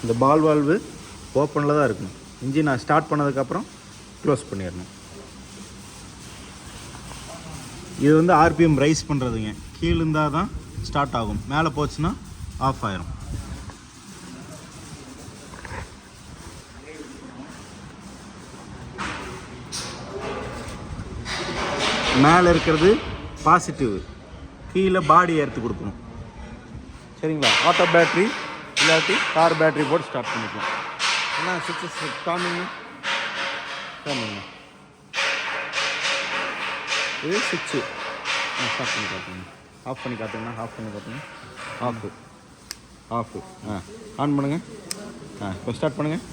இந்த பால் வால்வு ஓப்பனில் தான் இருக்கணும். இன்ஜின் நான் ஸ்டார்ட் பண்ணதுக்கப்புறம் க்ளோஸ் பண்ணிடணும். இது வந்து ஆர்பிஎம் ரைஸ் பண்ணுறதுங்க. கீழே இருந்தால் தான் ஸ்டார்ட் ஆகும், மேலே போச்சுன்னா ஆஃப் ஆயிரும். மேலே இருக்கிறது பாசிட்டிவ், கீழே பாடி எடுத்து கொடுக்கணும். சரிங்களா? ஆட்டோ பேட்ரி இல்லாட்டி கார் பேட்ரி போட்டு ஸ்டார்ட் பண்ணிக்கலாம். ஏன்னா சுவிட்சஸ் காமிங்க. இது சுவிட்சு ஸ்டார்ட் பண்ணி காட்டுங்க. ஆஃப் பண்ணி காட்டுங்கண்ணா. ஆஃப் ஆன் பண்ணுங்கள். இப்போ ஸ்டார்ட் பண்ணுங்கள்.